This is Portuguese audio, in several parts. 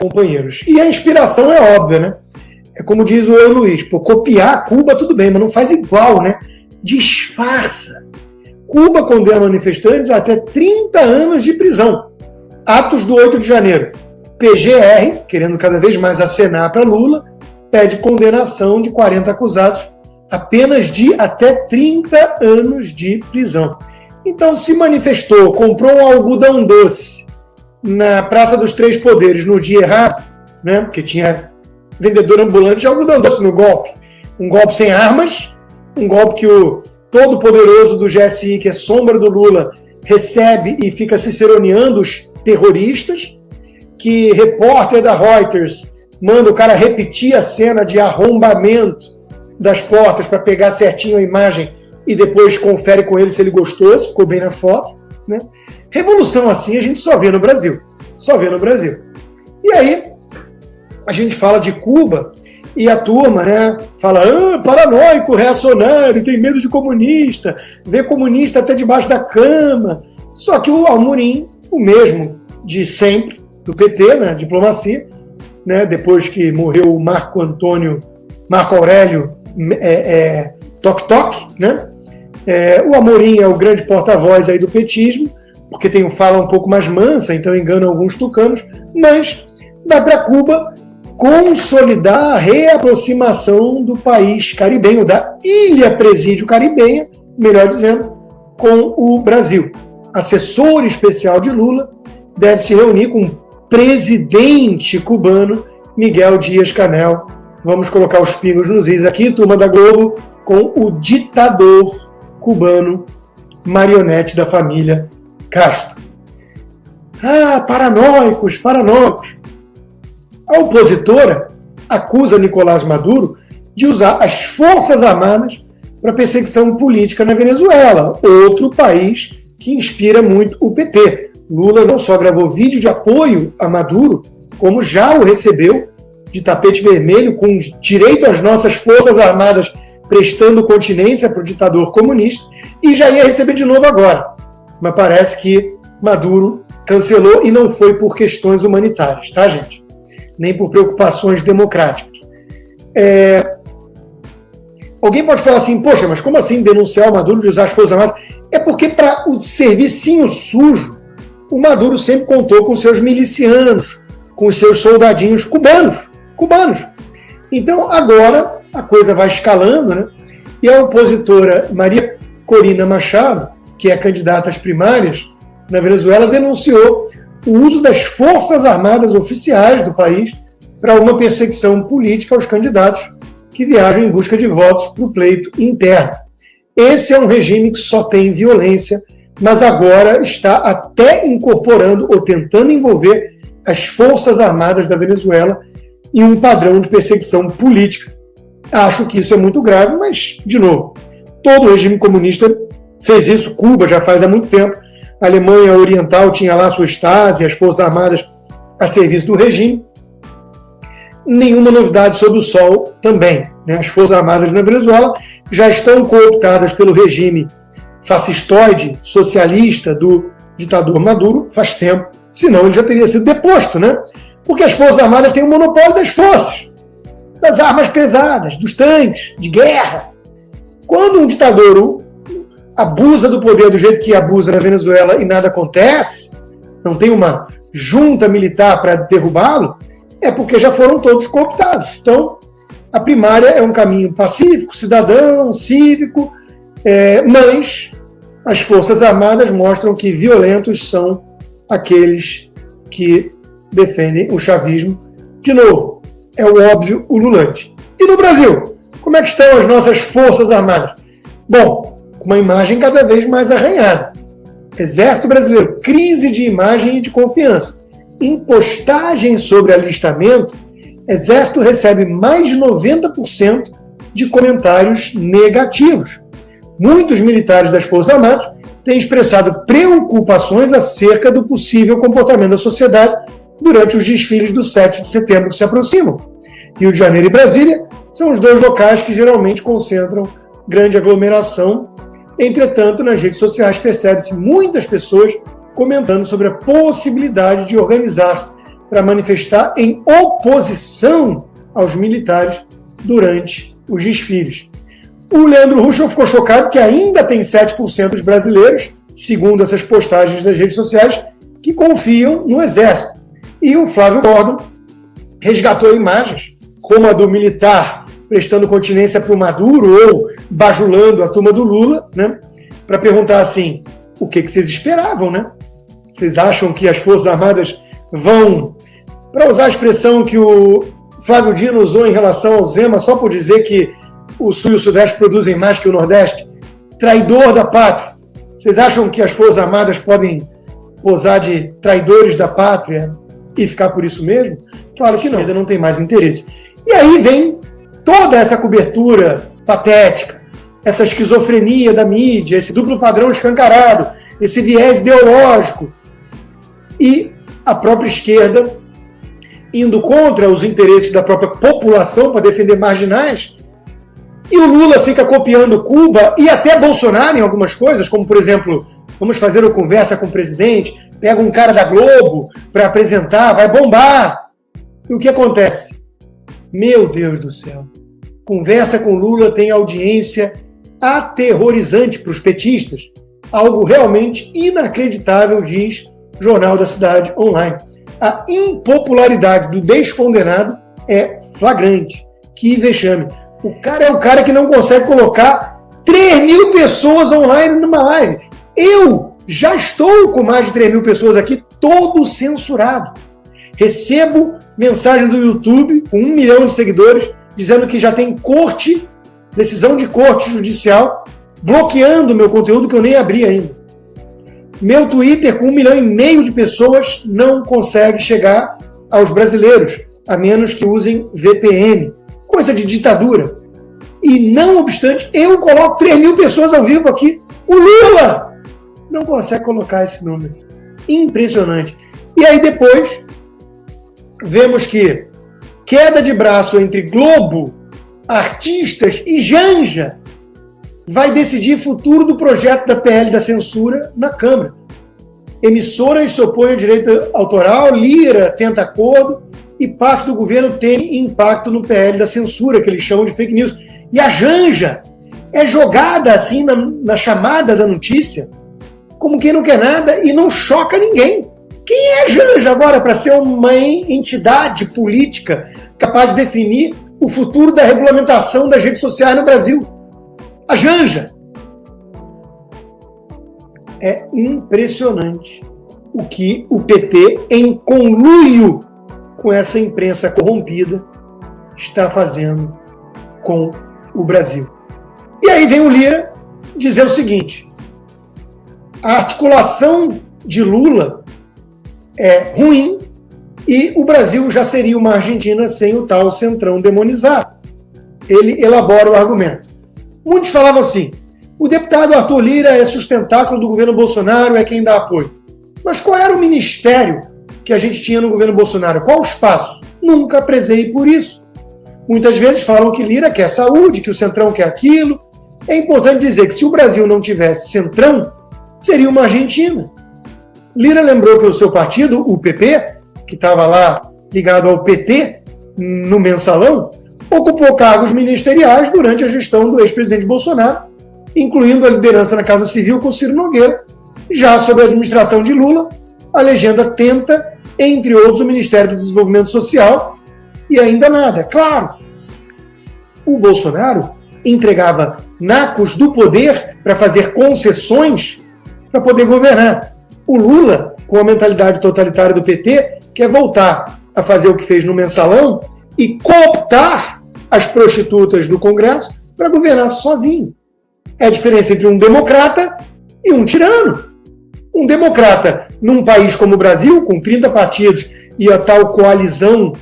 companheiros. E a inspiração é óbvia, né? É como diz o Oi Luiz, pô, copiar Cuba tudo bem, mas não faz igual, né? Disfarça. Cuba condena manifestantes a até 30 anos de prisão. Atos do 8 de janeiro. PGR, querendo cada vez mais acenar para Lula, pede condenação de 40 acusados, apenas de até 30 anos de prisão. Então, se manifestou, comprou um algodão doce na Praça dos Três Poderes no dia errado, né? Porque tinha vendedor ambulante de algodão doce no golpe. Um golpe sem armas, um golpe que o todo-poderoso do GSI, que é sombra do Lula, recebe e fica ciceroneando os terroristas, que repórter da Reuters manda o cara repetir a cena de arrombamento das portas para pegar certinho a imagem e depois confere com ele se ele gostou, se ficou bem na foto, né? Revolução assim a gente só vê no Brasil. Só vê no Brasil. E aí, a gente fala de Cuba e a turma, né, fala, paranoico, reacionário, tem medo de comunista, vê comunista até debaixo da cama. Só que o Amorim, o mesmo de sempre, do PT, né, diplomacia, né, depois que morreu o Marco Aurélio Toc-Toc, né? O Amorim é o grande porta-voz aí do petismo, porque tem fala um pouco mais mansa, então engana alguns tucanos, mas dá para Cuba consolidar a reaproximação do país caribenho, da ilha presídio caribenha, melhor dizendo, com o Brasil. Assessor especial de Lula deve se reunir com o presidente cubano, Miguel Dias-Canel. Vamos colocar os pingos nos is aqui, turma da Globo, com o ditador cubano, marionete da família Castro. Paranoicos. A opositora acusa Nicolás Maduro de usar as Forças Armadas para perseguição política na Venezuela, outro país que inspira muito o PT. Lula não só gravou vídeo de apoio a Maduro, como já o recebeu de tapete vermelho, com direito às nossas Forças Armadas prestando continência para o ditador comunista, e já ia receber de novo agora. Mas parece que Maduro cancelou e não foi por questões humanitárias, tá, gente? Nem por preocupações democráticas. Alguém pode falar assim, poxa, mas como assim denunciar o Maduro de usar as Forças Armadas? É porque para o servicinho sujo, o Maduro sempre contou com seus milicianos, com os seus soldadinhos cubanos. Então, agora, a coisa vai escalando, né? E a opositora Maria Corina Machado, que é candidata às primárias na Venezuela, denunciou o uso das Forças Armadas oficiais do país para uma perseguição política aos candidatos que viajam em busca de votos para o pleito interno. Esse é um regime que só tem violência, mas agora está até incorporando ou tentando envolver as Forças Armadas da Venezuela em um padrão de perseguição política. Acho que isso é muito grave, mas, de novo, todo regime comunista fez isso. Cuba já faz há muito tempo. A Alemanha Oriental tinha lá sua Stasi, as Forças Armadas a serviço do regime. Nenhuma novidade sob o sol também, né? As Forças Armadas na Venezuela já estão cooptadas pelo regime fascistoide, socialista do ditador Maduro faz tempo, senão ele já teria sido deposto, né? Porque as Forças Armadas têm o monopólio das forças, das armas pesadas, dos tanques, de guerra. Quando um ditador abusa do poder do jeito que abusa na Venezuela e nada acontece, não tem uma junta militar para derrubá-lo, é porque já foram todos cooptados. Então, a primária é um caminho pacífico, cidadão, cívico, mas as Forças Armadas mostram que violentos são aqueles que defendem o chavismo. De novo, é o óbvio ululante. E no Brasil, como é que estão as nossas Forças Armadas? Bom, uma imagem cada vez mais arranhada. Exército Brasileiro, crise de imagem e de confiança. Em postagem sobre alistamento, Exército recebe mais de 90% de comentários negativos. Muitos militares das Forças Armadas têm expressado preocupações acerca do possível comportamento da sociedade durante os desfiles do 7 de setembro que se aproximam. Rio de Janeiro e Brasília são os dois locais que geralmente concentram grande aglomeração. Entretanto, nas redes sociais percebe-se muitas pessoas comentando sobre a possibilidade de organizar-se para manifestar em oposição aos militares durante os desfiles. O Leandro Ruschel ficou chocado que ainda tem 7% dos brasileiros, segundo essas postagens das redes sociais, que confiam no Exército. E o Flávio Gordon resgatou imagens, como a do militar prestando continência para o Maduro ou bajulando a turma do Lula, né, para perguntar assim, o que vocês esperavam, né? Vocês acham que as Forças Armadas vão, para usar a expressão que o Flávio Dino usou em relação ao Zema, só por dizer que o Sul e o Sudeste produzem mais que o Nordeste, traidor da pátria. Vocês acham que as Forças Armadas podem posar de traidores da pátria e ficar por isso mesmo? Claro que não, ainda não tem mais interesse. E aí vem toda essa cobertura patética, essa esquizofrenia da mídia, esse duplo padrão escancarado, esse viés ideológico, e a própria esquerda indo contra os interesses da própria população para defender marginais, e o Lula fica copiando Cuba e até Bolsonaro em algumas coisas, como, por exemplo, vamos fazer uma conversa com o presidente, pega um cara da Globo para apresentar, vai bombar. E o que acontece? Meu Deus do céu. Conversa com Lula tem audiência aterrorizante para os petistas. Algo realmente inacreditável, diz Jornal da Cidade Online. A impopularidade do descondenado é flagrante. Que vexame. O cara é o cara que não consegue colocar 3.000 pessoas online numa live. Eu já estou com mais de 3.000 pessoas aqui, todo censurado. Recebo mensagem do YouTube com 1 milhão de seguidores dizendo que já tem corte, decisão de corte judicial, bloqueando o meu conteúdo que eu nem abri ainda. Meu Twitter, com 1,5 milhão de pessoas, não consegue chegar aos brasileiros, a menos que usem VPN. Coisa de ditadura. E não obstante, eu coloco 3.000 pessoas ao vivo aqui. O Lula não consegue colocar esse número. Impressionante. E aí depois, vemos que queda de braço entre Globo, artistas e Janja vai decidir o futuro do projeto da PL da censura na Câmara. Emissoras se opõem ao direito autoral, Lira tenta acordo e parte do governo tem impacto no PL da censura, que eles chamam de fake news. E a Janja é jogada assim na chamada da notícia, como quem não quer nada e não choca ninguém. Quem é a Janja agora para ser uma entidade política capaz de definir o futuro da regulamentação das redes sociais no Brasil? A Janja. É impressionante o que o PT, em conluio com essa imprensa corrompida, está fazendo com o Brasil. E aí vem o Lira dizer o seguinte: a articulação de Lula é ruim e o Brasil já seria uma Argentina sem o tal centrão demonizado. Ele elabora o argumento. Muitos falavam assim: o deputado Arthur Lira é sustentáculo do governo Bolsonaro, é quem dá apoio. Mas qual era o ministério que a gente tinha no governo Bolsonaro? Qual o espaço? Nunca prezei por isso. Muitas vezes falam que Lira quer saúde, que o centrão quer aquilo. É importante dizer que se o Brasil não tivesse centrão, seria uma Argentina. Lira lembrou que o seu partido, o PP, que estava lá ligado ao PT, no mensalão, ocupou cargos ministeriais durante a gestão do ex-presidente Bolsonaro, incluindo a liderança na Casa Civil com Ciro Nogueira. Já sob a administração de Lula, a legenda tenta, entre outros, o Ministério do Desenvolvimento Social, e ainda nada. Claro, o Bolsonaro entregava nacos do poder para fazer concessões para poder governar. O Lula, com a mentalidade totalitária do PT, quer voltar a fazer o que fez no mensalão e cooptar as prostitutas do Congresso para governar sozinho. É a diferença entre um democrata e um tirano. Um democrata num país como o Brasil, com 30 partidos e a tal coalizão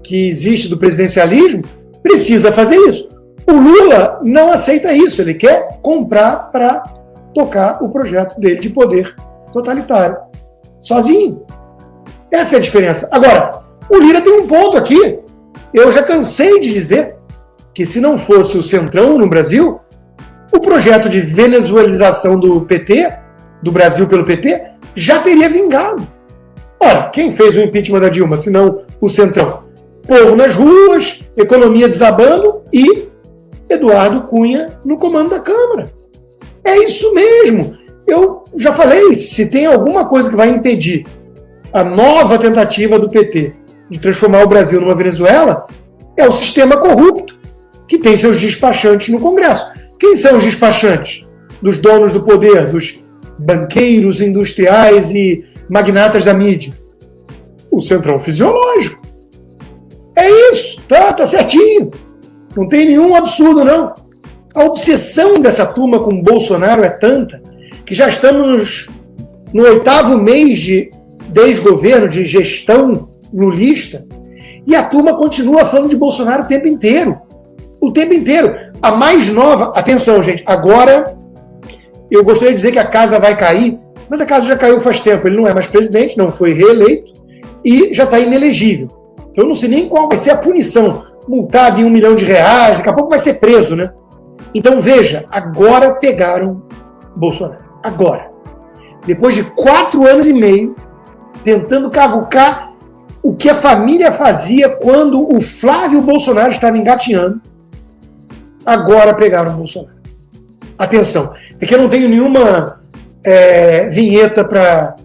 que existe do presidencialismo, precisa fazer isso. O Lula não aceita isso, ele quer comprar para tocar o projeto dele de poder totalitário, sozinho. Essa é a diferença. Agora, o Lira tem um ponto aqui. Eu já cansei de dizer que se não fosse o Centrão no Brasil, o projeto de venezuelização do PT, do Brasil pelo PT, já teria vingado. Ora, quem fez o impeachment da Dilma, se não o Centrão? Povo nas ruas, economia desabando e Eduardo Cunha no comando da Câmara. É isso mesmo. Eu já falei, se tem alguma coisa que vai impedir a nova tentativa do PT de transformar o Brasil numa Venezuela, é o sistema corrupto, que tem seus despachantes no Congresso. Quem são os despachantes? Dos donos do poder, dos banqueiros industriais e magnatas da mídia. O Centrão Fisiológico. É isso, tá certinho. Não tem nenhum absurdo, não. A obsessão dessa turma com o Bolsonaro é tanta que já estamos no 8º mês de desgoverno, de gestão lulista, e a turma continua falando de Bolsonaro o tempo inteiro. O tempo inteiro. A mais nova... Atenção, gente. Agora, eu gostaria de dizer que a casa vai cair, mas a casa já caiu faz tempo. Ele não é mais presidente, não foi reeleito e já está inelegível. Então eu não sei nem qual vai ser a punição. Multado em R$1 milhão, daqui a pouco vai ser preso, né? Então veja, agora pegaram Bolsonaro. Agora. Depois de 4 anos e meio, tentando cavucar o que a família fazia quando o Flávio Bolsonaro estava engatinhando, agora pegaram Bolsonaro. Atenção, é que eu não tenho nenhuma vinheta para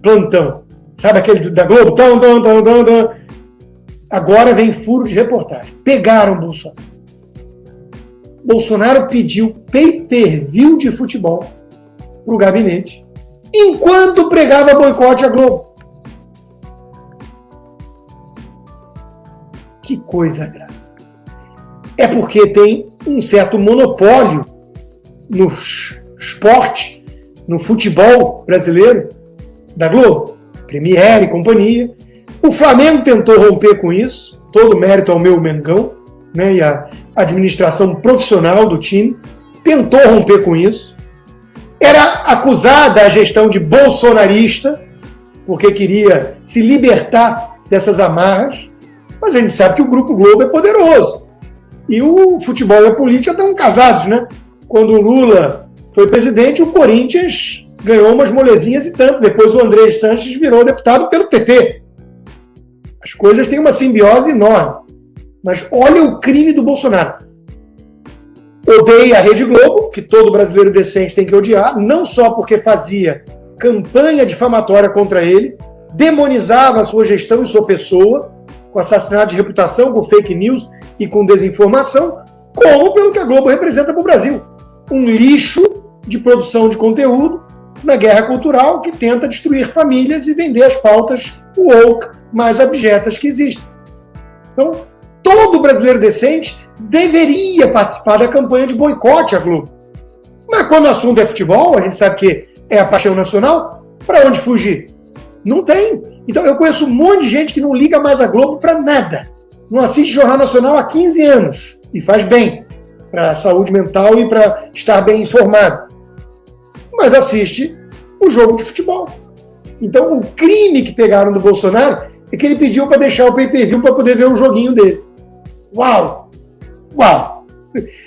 plantão. Sabe aquele da Globo? Agora vem furo de reportagem. Pegaram Bolsonaro. Bolsonaro pediu pay-per-view de futebol para o gabinete, enquanto pregava boicote à Globo. Que coisa grave. É porque tem um certo monopólio no esporte, no futebol brasileiro, da Globo, Premiere e companhia. O Flamengo tentou romper com isso, todo mérito ao meu Mengão, né, e a administração profissional do time, tentou romper com isso. Era acusada a gestão de bolsonarista, porque queria se libertar dessas amarras, mas a gente sabe que o Grupo Globo é poderoso. E o futebol e a política estão casados, né? Quando o Lula foi presidente, o Corinthians ganhou umas molezinhas e tanto. Depois o André Sanches virou deputado pelo PT. As coisas têm uma simbiose enorme. Mas olha o crime do Bolsonaro. Odeia a Rede Globo, que todo brasileiro decente tem que odiar, não só porque fazia campanha difamatória contra ele, demonizava a sua gestão e sua pessoa, com assassinato de reputação, com fake news e com desinformação, como pelo que a Globo representa para o Brasil. Um lixo de produção de conteúdo na guerra cultural que tenta destruir famílias e vender as pautas woke mais abjetas que existem. Então, todo brasileiro decente deveria participar da campanha de boicote à Globo. Mas quando o assunto é futebol, a gente sabe que é a paixão nacional, para onde fugir? Não tem. Então eu conheço um monte de gente que não liga mais a Globo para nada. Não assiste Jornal Nacional há 15 anos. E faz bem para a saúde mental e para estar bem informado. Mas assiste o jogo de futebol. Então o crime que pegaram do Bolsonaro é que ele pediu para deixar o pay-per-view para poder ver o joguinho dele. Uau! Uau!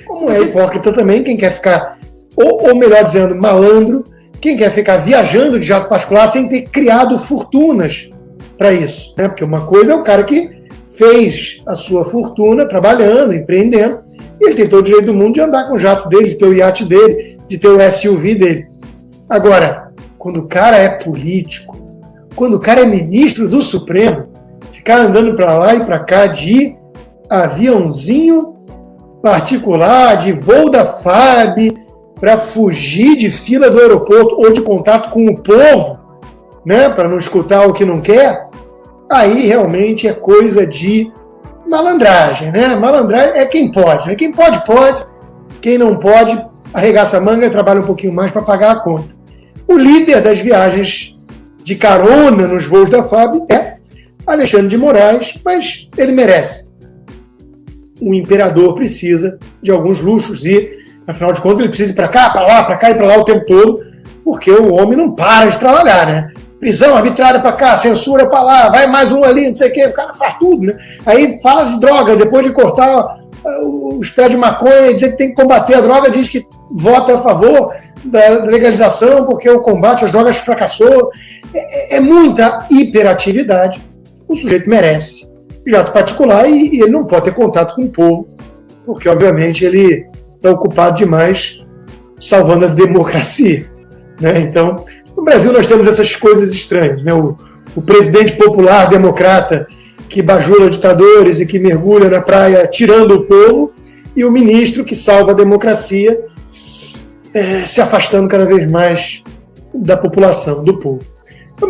Como é hipócrita também quem quer ficar, ou melhor dizendo, malandro, quem quer ficar viajando de jato particular sem ter criado fortunas para isso. Né? Porque uma coisa é o cara que fez a sua fortuna trabalhando, empreendendo, e ele tem todo o direito do mundo de andar com o jato dele, de ter o iate dele, de ter o SUV dele. Agora, quando o cara é político, quando o cara é ministro do Supremo, ficar andando para lá e para cá de aviãozinho particular, de voo da FAB, para fugir de fila do aeroporto ou de contato com o povo, né, para não escutar o que não quer, aí realmente é coisa de malandragem, né? Malandragem é quem pode, né? Quem pode, pode. Quem não pode, arregaça a manga e trabalha um pouquinho mais para pagar a conta. O líder das viagens de carona nos voos da FAB é Alexandre de Moraes, mas ele merece. O imperador precisa de alguns luxos e, afinal de contas, ele precisa ir para cá, e para lá o tempo todo, porque o homem não para de trabalhar, né? Prisão arbitrária para cá, censura para lá, vai mais um ali, não sei o quê, o cara faz tudo, né? Aí fala de droga, depois de cortar os pés de maconha, dizer que tem que combater a droga, diz que vota a favor da legalização porque o combate às drogas fracassou. É muita hiperatividade. O sujeito merece jato particular e ele não pode ter contato com o povo, porque, obviamente, ele está ocupado demais salvando a democracia, né? Então, no Brasil nós temos essas coisas estranhas, né? O presidente popular democrata que bajula ditadores e que mergulha na praia tirando o povo, e o ministro que salva a democracia se afastando cada vez mais da população, do povo.